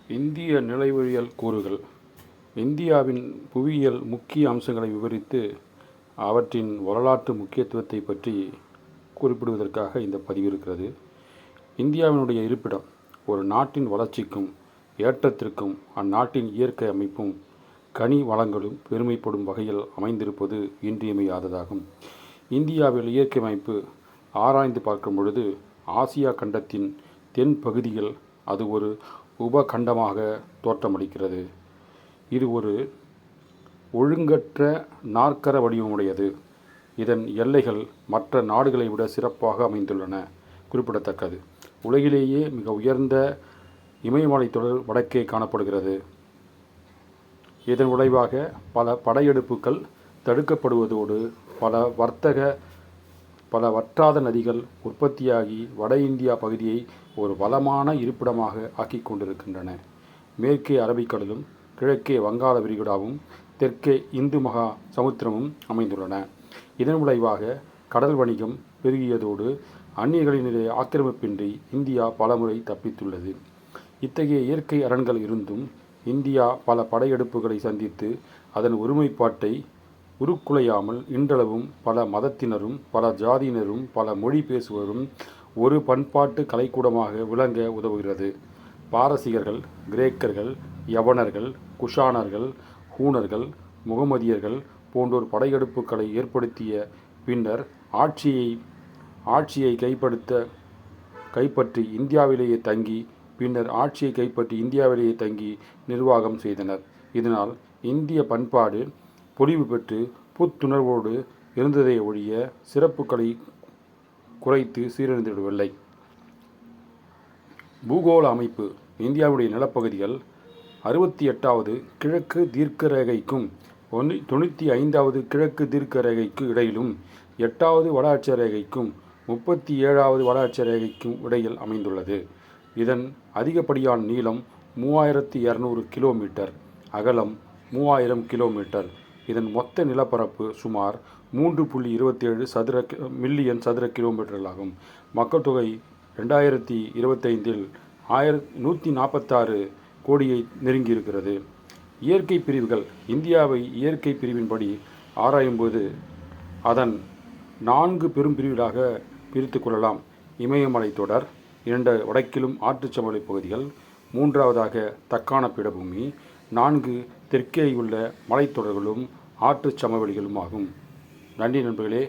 இந்திய நிலவியல் கூறுகள். இந்தியாவின் புவியியல் முக்கிய அம்சங்களை விவரித்து அவற்றின் வரலாற்று முக்கியத்துவத்தை பற்றி குறிப்பிடுவதற்காக இந்த பதிவு இருக்கிறது. இந்தியாவினுடைய இருப்பிடம் ஒரு நாட்டின் வளர்ச்சிக்கும் ஏற்றத்திற்கும் அந்நாட்டின் இயற்கை அமைப்பும் கனி வளங்களும் பெருமைப்படும் வகையில் அமைந்திருப்பது இன்றியமையாததாகும். இந்தியாவில் இயற்கை அமைப்பு ஆராய்ந்து பார்க்கும் பொழுது ஆசியா கண்டத்தின் தென் பகுதியில் அது ஒரு உபகண்டமாக தோற்றமளிக்கிறது. இது ஒரு ஒழுங்கற்ற நாற்கர வடிவமுடையது. இதன் எல்லைகள் மற்ற நாடுகளை விட சிறப்பாக அமைந்துள்ளன. குறிப்பிடத்தக்கது, உலகிலேயே மிக உயர்ந்த இமயமலை தொடர் வடக்கே காணப்படுகிறது. இதன் விளைவாக பல படையெடுப்புகள் தடுக்கப்படுவதோடு பல வற்றாத நதிகள் உற்பத்தியாகி வட இந்தியா பகுதியை ஒரு வளமான இருப்பிடமாக ஆக்கிக் கொண்டிருக்கின்றன. மேற்கே அரபிக்கடலும் கிழக்கே வங்காள விரிகுடாவும் தெற்கே இந்து மகா சமுத்திரமும் அமைந்துள்ளன. இதன் விளைவாக கடல் வணிகம் பெருகியதோடு அந்நியர்களினுடைய ஆக்கிரமிப்பின்றி இந்தியா பலமுறை தப்பித்துள்ளது. இத்தகைய இயற்கை அரண்கள் இருந்தும் இந்தியா பல படையெடுப்புகளை சந்தித்து அதன் ஒருமைப்பாட்டை உருக்குலையாமல் இன்றளவும் பல மதத்தினரும் பல ஜாதியினரும் பல மொழி பேசுவரும் ஒரு பண்பாட்டு கலைக்கூடமாக விளங்க உதவுகிறது. பாரசீகர்கள், கிரேக்கர்கள், யவனர்கள், குஷானர்கள், ஹூணர்கள், முகமதியர்கள் போன்றோர் படையெடுப்புகளை ஏற்படுத்திய பின்னர் ஆட்சியை கைப்பற்றி இந்தியாவிலேயே தங்கி நிர்வாகம் செய்தனர். இதனால் இந்திய பண்பாடு பொலிவு பெற்று புத்துணர்வோடு இருந்ததை ஒழிய சிறப்புகளை குறைத்து சீரழிந்துவிடவில்லை. பூகோள அமைப்பு. இந்தியாவுடைய நிலப்பகுதிகள் 68வது கிழக்கு தீர்க்க ரேகைக்கும் 95வது கிழக்கு தீர்க்க ரேகைக்கு இடையிலும் 8வது வட அட்ச ரேகைக்கும் 37வது வட அட்ச ரேகைக்கும் இடையில் அமைந்துள்ளது. இதன் அதிகப்படியான நீளம் 3200 கிலோமீட்டர், அகலம் 3000 கிலோமீட்டர். இதன் மொத்த நிலப்பரப்பு சுமார் 3.27 மில்லியன் சதுர கிலோமீட்டர்களாகும். மக்கள் தொகை 2025இல் 146 கோடியை நெருங்கியிருக்கிறது. இயற்கை பிரிவுகள். இந்தியாவை இயற்கை பிரிவின்படி ஆராயும்போது அதன் 4 பெரும் பிரிவுகளாக பிரித்து கொள்ளலாம். இமயமலை தொடர், 2 வடக்கிலும் ஆற்றுச்சமவெளி பகுதிகள், 3வதாக தக்கான பீடபூமி, 4 தெற்கேயுள்ள மலைத்தொடர்களும் ஆற்றுச் சமவெளிகளும் ஆகும். நன்றி நண்பர்களே.